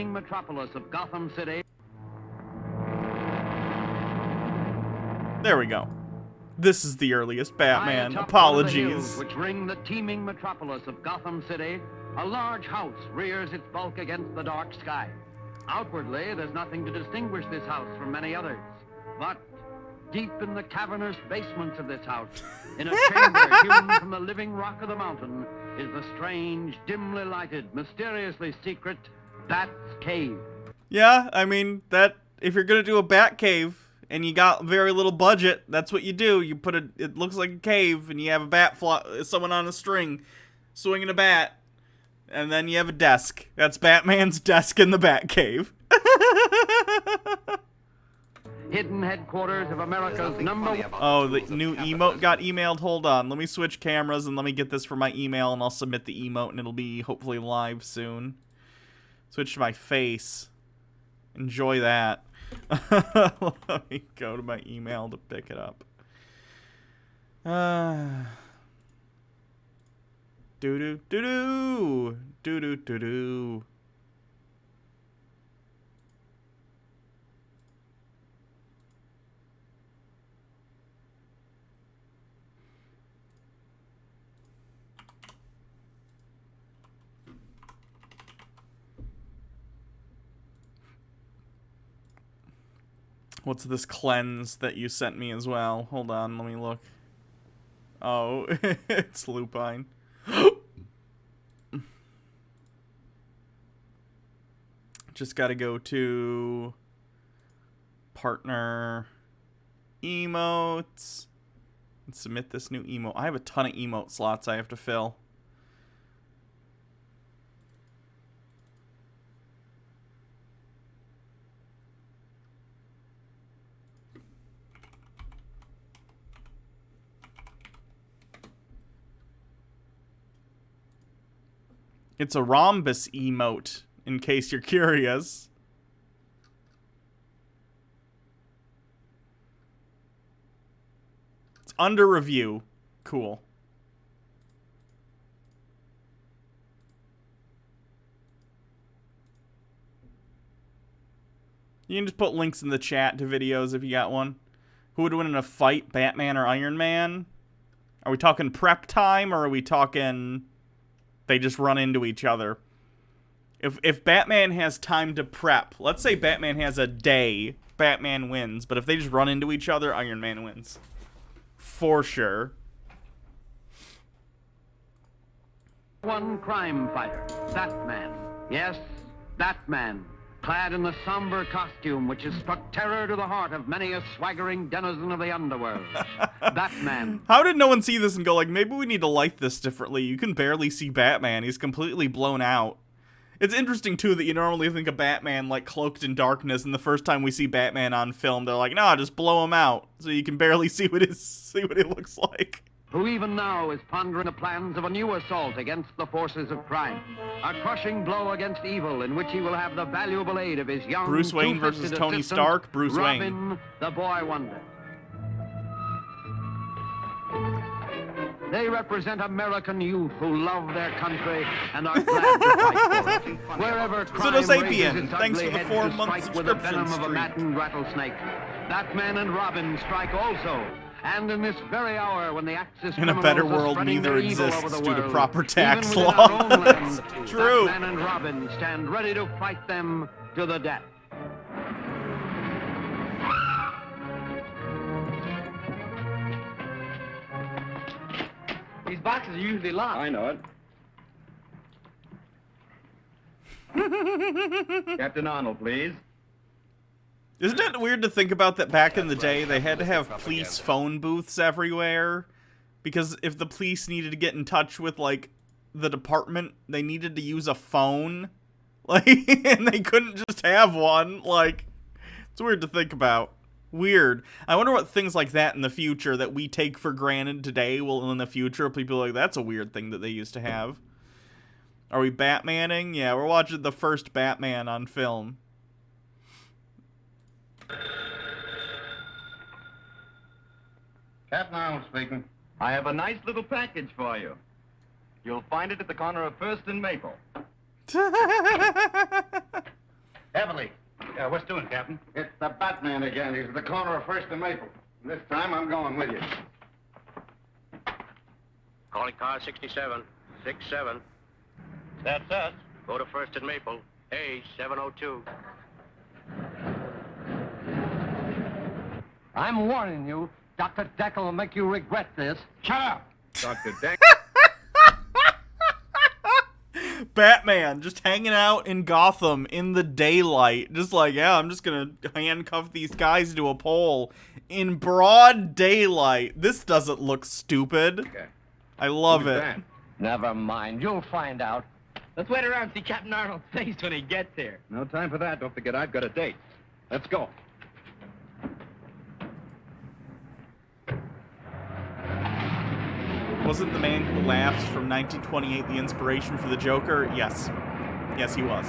metropolis of Gotham City. There we go. This is the earliest Batman. Apologies. Which ring the teeming metropolis of Gotham City, a large house rears its bulk against the dark sky. Outwardly, there's nothing to distinguish this house from many others. But deep in the cavernous basements of this house, in a chamber hewn from the living rock of the mountain, is the strange, dimly lighted, mysteriously secret Bat's Cave. Yeah, I mean, that if you're gonna do a Bat Cave and you got very little budget, that's what you do. You put it looks like a cave, and you have a bat someone on a string swinging a bat, and then you have a desk. That's Batman's desk in the Bat Cave. Hidden headquarters of America's number. Oh, the new emote got emailed. Hold on, let me switch cameras and let me get this for my email, and I'll submit the emote, and it'll be hopefully live soon. Switch to my face. Enjoy that. Let me go to my email to pick it up. Do-do-do-do. What's this cleanse that you sent me as well? Hold on, let me look. Oh, it's lupine. Just gotta go to partner emotes and submit this new emote. I have a ton of emote slots I have to fill. It's a rhombus emote, in case you're curious. It's under review. Cool. You can just put links in the chat to videos if you got one. Who would win in a fight, Batman or Iron Man? Are we talking prep time, or are we talking they just run into each other? If Batman has time to prep, let's say Batman has a day, Batman wins. But if they just run into each other, Iron Man wins. For sure. One crime fighter, Batman. Yes, Batman. Clad in the somber costume which has struck terror to the heart of many a swaggering denizen of the underworld. Batman. How did no one see this and go like, maybe we need to light this differently? You can barely see Batman. He's completely blown out. It's interesting, too, that you normally think of Batman, like, cloaked in darkness, and the first time we see Batman on film, they're like, nah, just blow him out, so you can barely see what it looks like. Who even now is pondering the plans of a new assault against the forces of crime. A crushing blow against evil in which he will have the valuable aid of his young Bruce Wayne versus Tony Stark, Bruce Robin, Wayne. The boy wonder. They represent American youth who love their country and are glad to fight for it. Wherever crime raises its thanks ugly for the head 4-month to strike with the subscription venom of a streak. maddened rattlesnake, Batman and Robin strike also. And in this very hour when the Axis In a better criminals are world, spreading neither their evil exists over the due to world, proper tax even within our own laws. land, True. Batman and Robin stand ready to fight them to the death. These boxes are usually locked. I know it. Captain Arnold, please. Isn't it weird to think about that back in the day they had to have police phone booths everywhere? Because if the police needed to get in touch with, like, the department, they needed to use a phone. Like, and they couldn't just have one. Like, it's weird to think about. Weird. I wonder what things like that in the future that we take for granted today will in the future people are like, that's a weird thing that they used to have. Are we Batmaning? Yeah, we're watching the first Batman on film. Captain Arnold speaking. I have a nice little package for you. You'll find it at the corner of 1st and Maple. Heavily. Yeah, what's doing, Captain? It's the Batman again. He's at the corner of First and Maple. This time I'm going with you. Calling car 67. 67. That's us. Go to First and Maple. A 702. I'm warning you, Dr. Decker will make you regret this. Shut up! Dr. Deck. Batman just hanging out in Gotham in the daylight. Just like, yeah, I'm just gonna handcuff these guys to a pole in broad daylight. This doesn't look stupid. Okay. I love Who's it. that? Never mind, you'll find out. Let's wait around and see Captain Arnold's face when he gets here. No time for that. Don't forget, I've got a date. Let's go. Wasn't the man who laughs from 1928 the inspiration for the Joker? Yes. Yes, he was.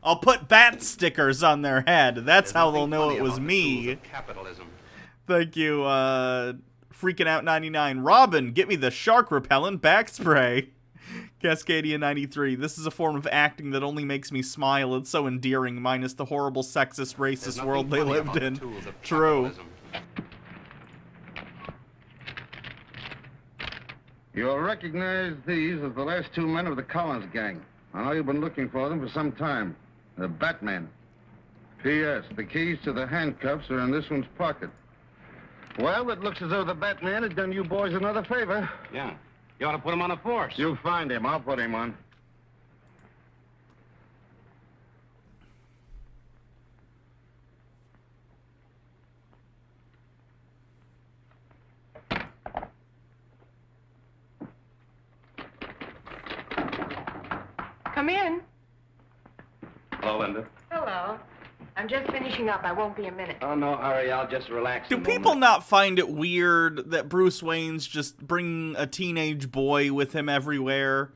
I'll put bat stickers on their head. That's how they'll know it was me. Capitalism. Thank you, Freaking Out 99. Robin, get me the shark repellent back spray. Cascadia 93. This is a form of acting that only makes me smile. It's so endearing, minus the horrible, sexist, racist world they lived in. True. You'll recognize these as the last two men of the Collins gang. I know you've been looking for them for some time. The Batman. P.S. The keys to the handcuffs are in this one's pocket. Well, it looks as though the Batman has done you boys another favor. Yeah. You ought to put him on a force. You find him. I'll put him on. Come in. Hello, Linda. Hello. I'm just finishing up. I won't be a minute. Oh, no hurry. I'll just relax. Do people not find it weird that Bruce Wayne's just bringing a teenage boy with him everywhere?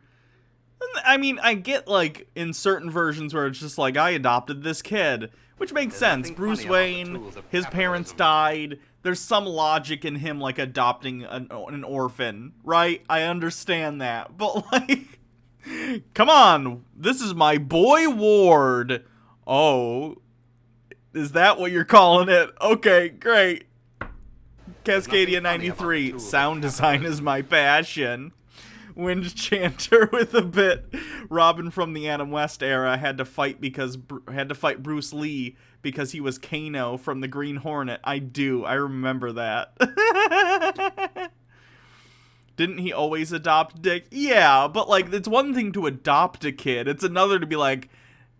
I mean, I get, like, in certain versions where it's just like, I adopted this kid, which makes sense. Bruce Wayne, his parents died. There's some logic in him, like, adopting an orphan, right? I understand that. But, like, come on. This is my boy Ward. Oh, is that what you're calling it? Okay, great. Cascadia 93. Sound design is my passion. Wind chanter with a bit. Robin from the Adam West era had to fight Bruce Lee because he was Kano from the Green Hornet. I remember that. Didn't he always adopt Dick? Yeah, but like it's one thing to adopt a kid. It's another to be like,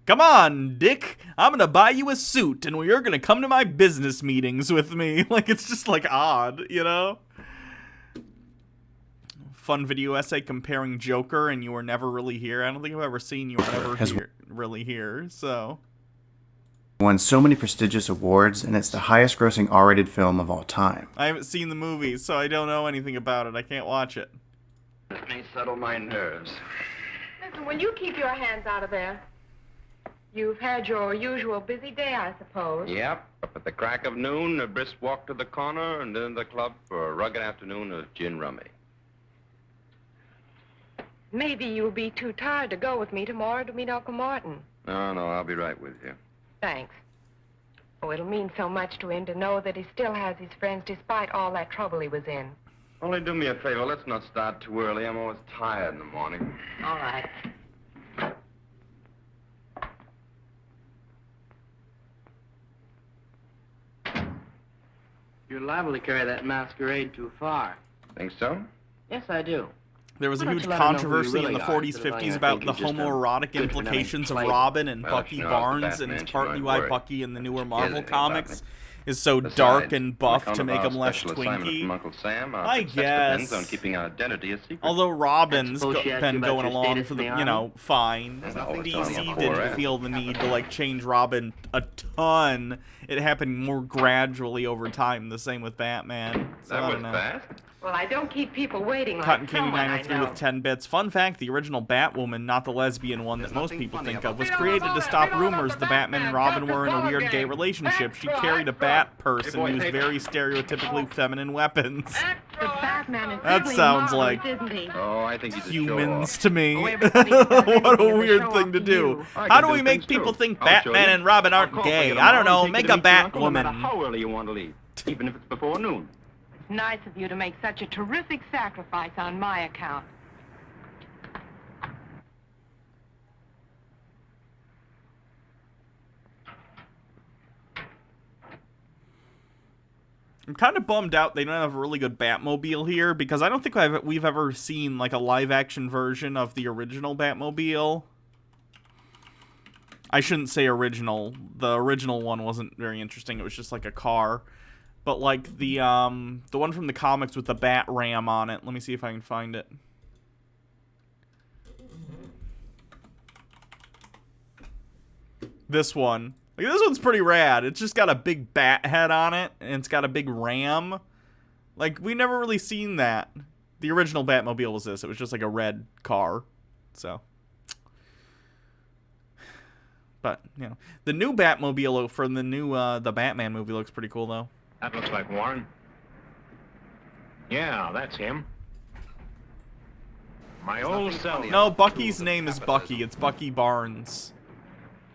come on, Dick, I'm gonna buy you a suit and you're gonna come to my business meetings with me. Like, it's just, like, odd, you know? Fun video essay comparing Joker and You Were Never Really Here. I don't think I've ever seen You Were Never Really Here, so. Won so many prestigious awards, and it's the highest grossing R-rated film of all time. I haven't seen the movie, so I don't know anything about it. I can't watch it. Let me settle my nerves. Listen, will you keep your hands out of there? You've had your usual busy day, I suppose. Yep. Up at the crack of noon, a brisk walk to the corner, and then the club for a rugged afternoon of gin rummy. Maybe you'll be too tired to go with me tomorrow to meet Uncle Martin. No, I'll be right with you. Thanks. Oh, it'll mean so much to him to know that he still has his friends despite all that trouble he was in. Only do me a favor, let's not start too early. I'm always tired in the morning. All right. You're liable to carry that masquerade too far. Think so? Yes, I do. There was a Why don't huge you let 'em know who you controversy in really the are 40s, instead of letting 50s her about think the you're just a homoerotic good-for-nothing implications of playboy. Robin and Well, Bucky if you know Barnes, it's the and Batman, it's she partly might why worry. Bucky in the newer She Marvel cares about comics me. is so Besides, dark and buff on to make account him of our less special assignment twinky. from Uncle Sam, our I success depends guess. on keeping our identity a secret. Although Robin's suppose she asked been you about going your along status for in the, the you Army? know, fine. There's always DC telling you didn't before, feel the need to, like, change Robin a ton it happened more gradually over time. The same with Batman. So, That I was don't know. fast. Well, I don't keep people waiting like Cotton Candy someone I 903 know. with 10 bits. Fun fact, the original Batwoman, not the lesbian one that most people think of, was created to stop rumors the Batman and Robin were in a weird gay relationship. She carried a bat purse and used very stereotypically feminine weapons. The Batman is That certainly sounds marvelous, like isn't he? Oh, I think he's a Humans to me. Oh, everybody says What anything a is a weird show thing off to to do. you. How do we make people think Batman and Robin aren't gay? I don't know, make a No matter Batwoman. how early you want to leave, even if it's before noon. It's nice of you to make such a terrific sacrifice on my account. I'm kind of bummed out they don't have a really good Batmobile here, because I don't think we've ever seen like a live-action version of the original Batmobile. I shouldn't say original. The original one wasn't very interesting. It was just like a car. But like the one from the comics with the bat ram on it. Let me see if I can find it. This one. Like, this one's pretty rad. It's just got a big bat head on it, and it's got a big ram. Like, we never really seen that. The original Batmobile was this. It was just like a red car. So. But, you know. The new Batmobile from the new, the Batman movie looks pretty cool, though. That looks like Warren. Yeah, that's him. My old self. No, Bucky's name is Bucky. It's Bucky Barnes.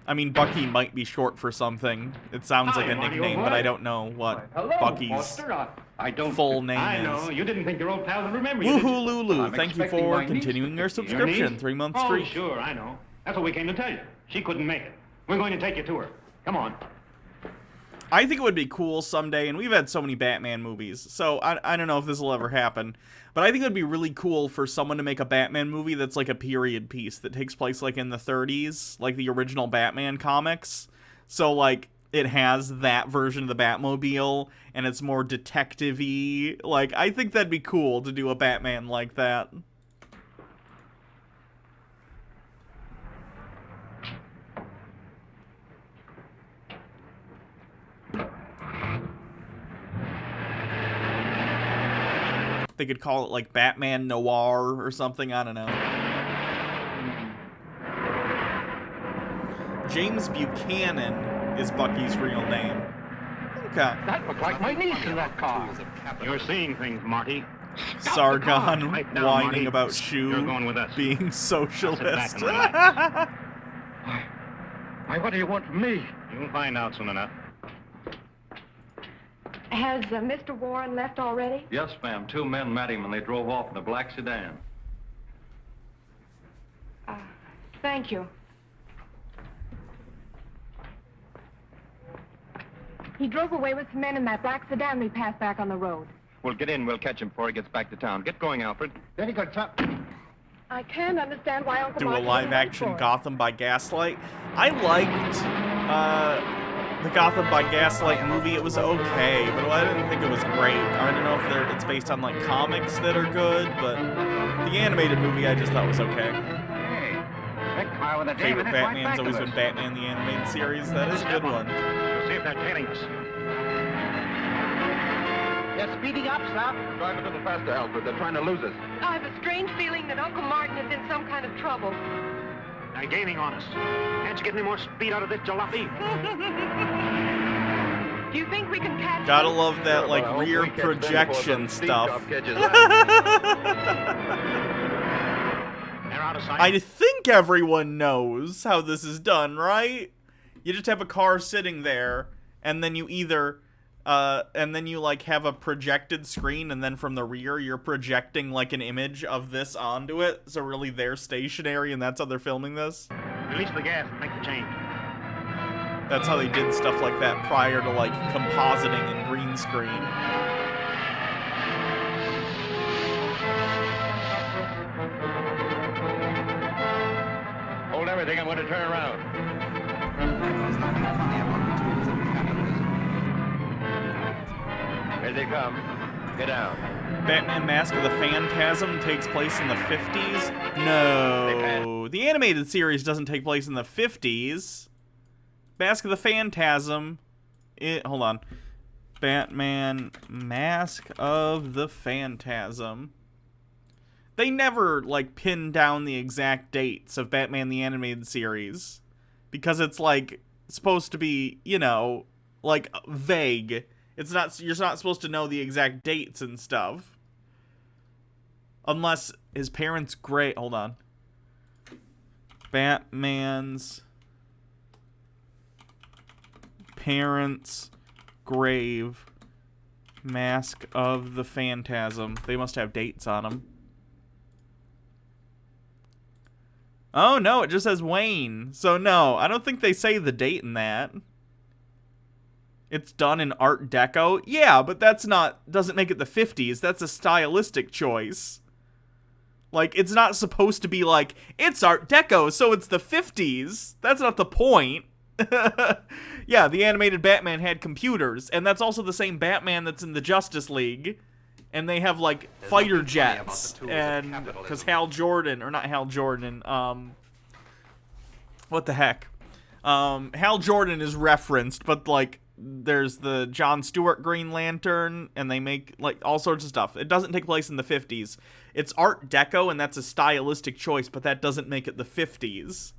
I mean, Bucky might be short for something. It sounds like a nickname, but I don't know what Bucky's full name I is. know. You didn't think your old pal would remember you, did you? Woohoo Lulu, thank you for continuing your subscription. niece? 3-month Oh, streak. sure, I know. That's what we came to tell you. She couldn't make it. We're going to take you to her. Come on. I think it would be cool someday, and we've had so many Batman movies, so I don't know if this will ever happen, but I think it would be really cool for someone to make a Batman movie that's like a period piece that takes place like in the 30s, like the original Batman comics. So like it has that version of the Batmobile, and it's more detective-y. Like, I think that'd be cool to do a Batman like that. They could call it like Batman Noir or something, I don't know. James Buchanan is Bucky's real name. Okay. That looked like my niece in that car. You're seeing things, Marty. Sargon Right now, whining Marty. about You're Shu going with us. being socialist. Sit back and relax. Why, what do you want from me? You'll find out soon enough. Has Mr. Warren left already? Yes, ma'am. 2 men met him and they drove off in a black sedan. Thank you. He drove away with some men in that black sedan we passed back on the road. We'll get in. We'll catch him before he gets back to town. Get going, Alfred. Very good, sir. I can't understand why Uncle Do a Martin live-action didn't Gotham by Gaslight. I liked the Gotham by Gaslight movie. It was okay, but I didn't think it was great. I don't know if it's based on like comics that are good, but the animated movie I just thought was okay. Hey, that car with a Favorite David is right Batman's back always of been us. Batman the Animated Series. That is a good one. We'll see if they're tailing us. They're speeding up, sir. Drive a little faster, Alfred. They're trying to lose us. I have a strange feeling that Uncle Martin is in some kind of trouble. They're gaining on us. Can't you get any more speed out of this jalopy? Do you think we can catch Gotta them? love that like Well, I hope rear we catch them before projection some steam stuff. job catches us. They're out of sight. I think everyone knows how this is done, right? You just have a car sitting there, and then you either, and then you like have a projected screen, and then from the rear you're projecting like an image of this onto it. So really they're stationary, and that's how they're filming this. Release the gas and make the change. That's how they did stuff like that prior to like compositing and green screen. Hold everything. I'm going to turn around. Here they come. Get down. Batman Mask of the Phantasm takes place in the 50s? No. The animated series doesn't take place in the 50s. Mask of the Phantasm Hold on. Batman Mask of the Phantasm. They never, like, pin down the exact dates of Batman the Animated Series. Because it's, like, supposed to be, you know, like, vague. It's not, you're not supposed to know the exact dates and stuff. Unless his parents' hold on. Batman's parents' grave, Mask of the Phantasm. They must have dates on them. Oh, no, it just says Wayne. So, no, I don't think they say the date in that. It's done in Art Deco. Yeah, but that's not, doesn't make it the 50s. That's a stylistic choice. Like, it's not supposed to be like, it's Art Deco, so it's the 50s. That's not the point. Yeah, the animated Batman had computers, and that's also the same Batman that's in the Justice League. And they have, like, fighter jets, and, because Hal Jordan, or not Hal Jordan, what the heck? Hal Jordan is referenced, but, like, there's the John Stewart Green Lantern, and they make, like, all sorts of stuff. It doesn't take place in the 50s. It's Art Deco, and that's a stylistic choice, but that doesn't make it the 50s.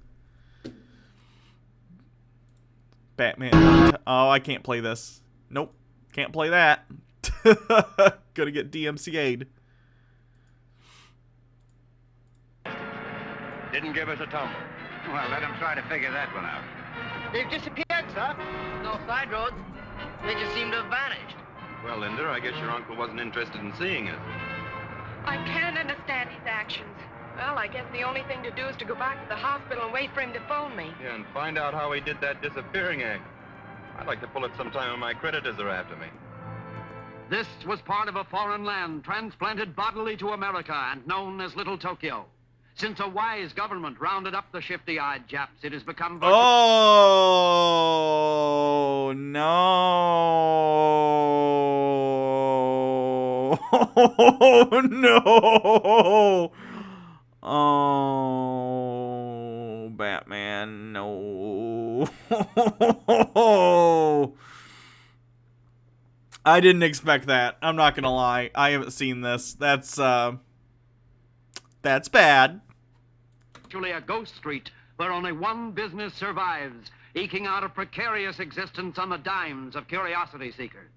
Batman. Oh, I can't play this. Nope. Can't play that. Gonna get DMCA'd. Didn't give us a tumble. Well, let him try to figure that one out. They've disappeared, sir. No side roads. They just seem to have vanished. Well, Linda, I guess your uncle wasn't interested in seeing us. I can't understand his actions. Well, I guess the only thing to do is to go back to the hospital and wait for him to phone me. Yeah, and find out how he did that disappearing act. I'd like to pull it sometime when my creditors are after me. This was part of a foreign land transplanted bodily to America and known as Little Tokyo. Since a wise government rounded up the shifty-eyed Japs, it has become... Oh, no. Oh, no. Oh, Batman, no. I didn't expect that. I'm not gonna lie. I haven't seen this. That's bad. Actually a ghost street where only one business survives, eking out a precarious existence on the dimes of curiosity seekers.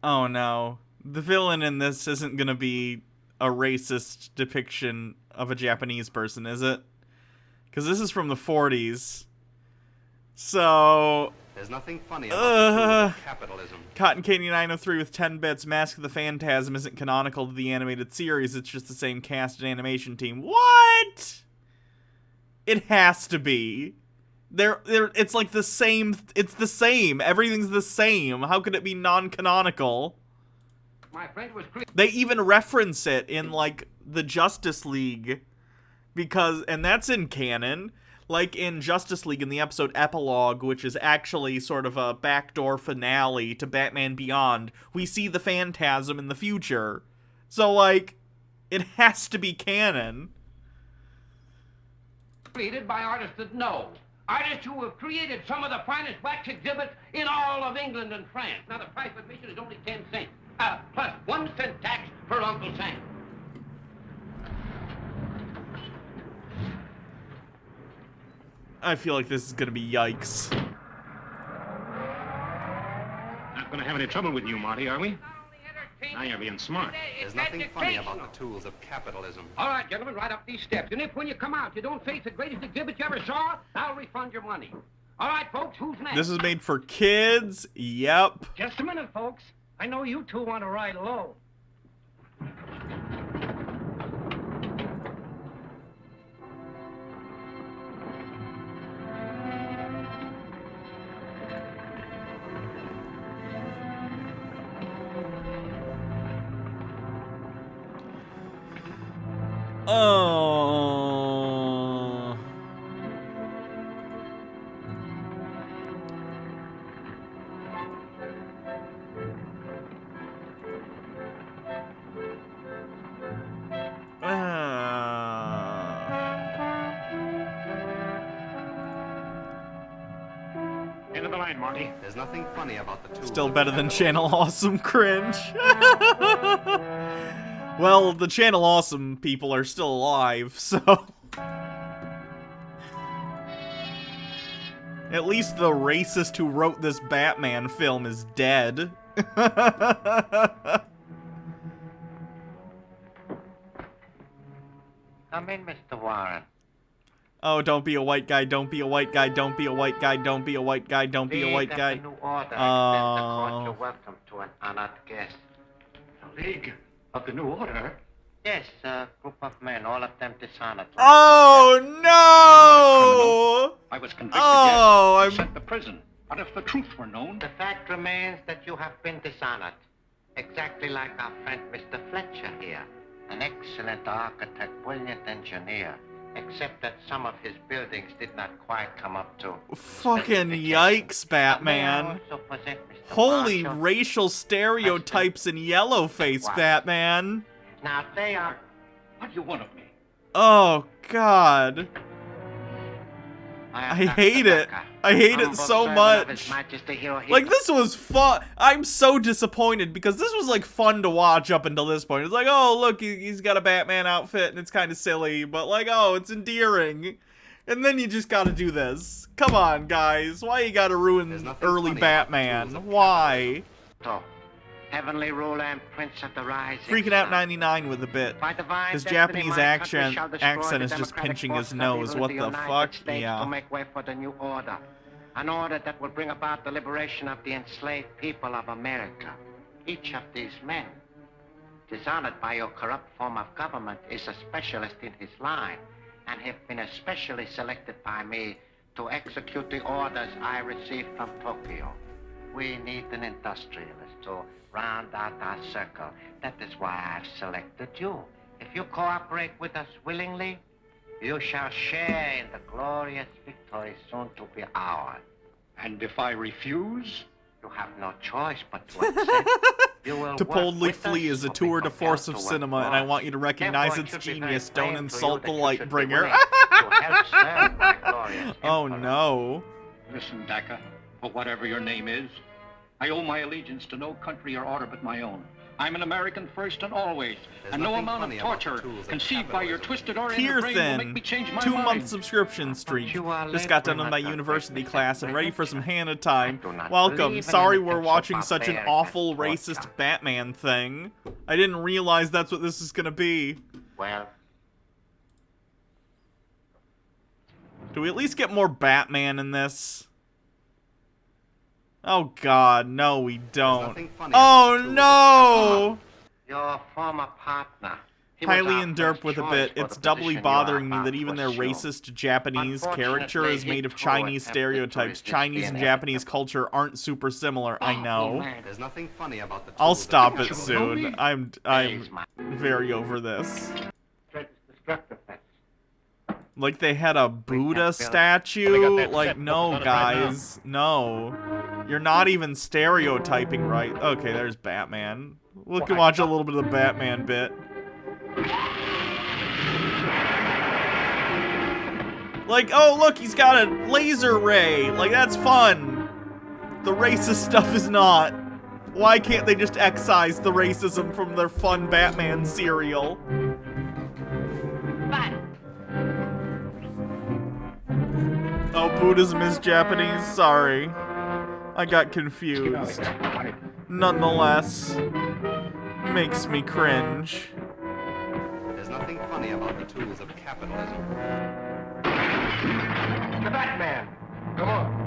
Oh no. The villain in this isn't gonna be a racist depiction of a Japanese person, is it? Because this is from the 40s. So... There's nothing funny about capitalism. Cotton Candy 903 with 10 bits. Mask of the Phantasm isn't canonical to the animated series. It's just the same cast and animation team. What? It has to be. It's like the same. It's the same. Everything's the same. How could it be non-canonical? My friend was... They even reference it in, like, the Justice League. And that's in canon. Like in Justice League in the episode Epilogue, which is actually sort of a backdoor finale to Batman Beyond, we see the Phantasm in the future. So, like, it has to be canon. Created by artists that know. Artists who have created some of the finest wax exhibits in all of England and France. Now, the price of admission is only 10 cents. Plus 1 cent tax for Uncle Sam. I feel like this is gonna be yikes. Not gonna have any trouble with you, Marty, are we? Now you're being smart. There's nothing funny about the tools of capitalism. All right, gentlemen, right up these steps. And if when you come out you don't face the greatest exhibit you ever saw, I'll refund your money. All right, folks, who's next? This is made for kids. Yep. Just a minute, folks. I know you two want to ride low. Oh. Into the fine, Marty. There's nothing funny about the tools. Still better than Channel Awesome cringe. Well, the Channel Awesome people are still alive, so... At least the racist who wrote this Batman film is dead. Come in, Mr. Warren. Oh, don't be a white guy, don't be a white guy, don't be a white guy, don't be a white guy, don't be a white guy. The new order extends the court your welcome to an honored guest. The League of the New Order? Yes, a group of men, all of them dishonored. Oh, no! I was convicted, Oh, yes. Sent to prison. But if the truth were known... The fact remains that you have been dishonored. Exactly like our friend Mr. Fletcher here. An excellent architect, brilliant engineer. Except that some of his buildings did not quite come up to... Fucking yikes, Batman. Holy racial stereotypes in yellowface, Batman. Now they are... What do you want of me? Oh, God. I hate it. I hate it so much. Like, this was fun. I'm so disappointed because this was, like, fun to watch up until this point. It's like, oh, look, he's got a Batman outfit and it's kind of silly, but, like, oh, it's endearing. And then you just gotta do this. Come on, guys. Why you gotta ruin early Batman? Why? Heavenly ruler and prince of the rising Freaking out 99 with a bit. His Japanese accent is just pinching his nose. What the fuck? Yeah. To make way for the new order. An order that will bring about the liberation of the enslaved people of America. Each of these men, dishonored by your corrupt form of government, is a specialist in his line and have been especially selected by me to execute the orders I received from Tokyo. We need an industrialist to round out our circle. That is why I've selected you. If you cooperate with us willingly, you shall share in the glorious victory soon to be ours. And if I refuse? You have no choice but to accept. You will To Boldly Flee is a tour de force of cinema, and I want you to recognize its genius. Don't insult the Lightbringer. Oh no. Listen, Daka, or whatever your name is, I owe my allegiance to no country or order but my own. I'm an American first and always, and no amount of torture conceived by your twisted oriented brain will make me change my 2-month subscription streak. Just got done with my university class and ready for some Hannah time. Welcome. Sorry we're watching such an awful racist Batman thing. I didn't realize that's what this is gonna be. Well, do we at least get more Batman in this? Oh God, no we don't. Oh no! Your former partner. Highly enderped with a bit. It's doubly bothering me that even their racist Japanese caricature is made of Chinese stereotypes. Chinese and Japanese culture aren't super similar, I know. There's nothing funny about the I'll stop it soon. I'm very over this. Like they had a Buddha statue? Like, no, guys. No. You're not even stereotyping right. Okay, there's Batman. We can watch a little bit of the Batman bit. Like, oh, look, he's got a laser ray. Like, that's fun. The racist stuff is not. Why can't they just excise the racism from their fun Batman serial? Oh, Buddhism is Japanese? Sorry. I got confused. Nonetheless, makes me cringe. There's nothing funny about the tools of capitalism. The Batman! Come on.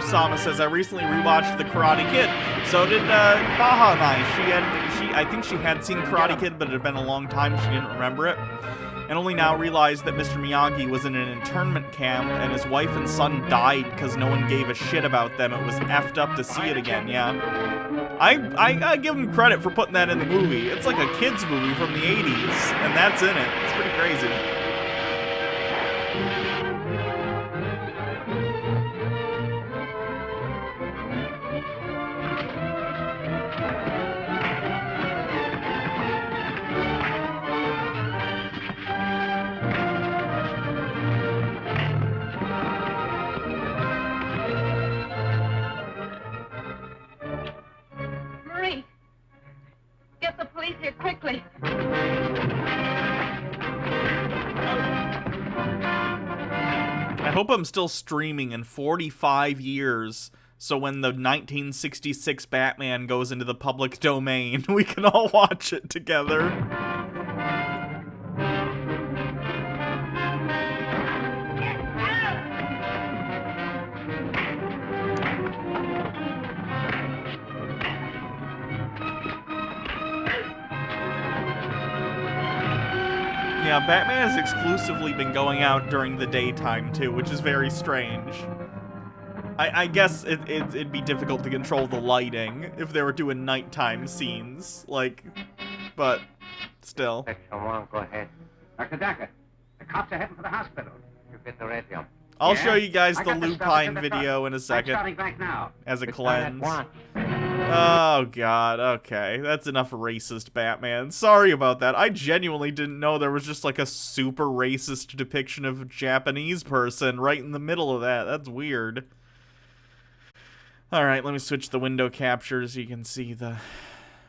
Sama says, I recently rewatched The Karate Kid. So did Baha and I. I think she had seen Karate Kid, but it had been a long time. She didn't remember it. And only now realized that Mr. Miyagi was in an internment camp and his wife and son died because no one gave a shit about them. It was effed up to see it again, yeah. I give him credit for putting that in the movie. It's like a kid's movie from the 80s, and that's in it. It's pretty crazy. I hope I'm still streaming in 45 years, so when the 1966 Batman goes into the public domain, we can all watch it together. Yeah, Batman has exclusively been going out during the daytime, too, which is very strange. I guess it'd be difficult to control the lighting if they were doing nighttime scenes, like, but still. Come on, go ahead. Dr. Decker, the cops are heading for the hospital. You get the radio. I'll Yeah? show you guys I the got the stuff lupine in the video truck. in a I'm second. starting back now. As a We start at cleanse. once. Oh, God, okay. That's enough racist Batman. Sorry about that. I genuinely didn't know there was just, like, a super racist depiction of a Japanese person right in the middle of that. That's weird. Alright, let me switch the window capture so you can see the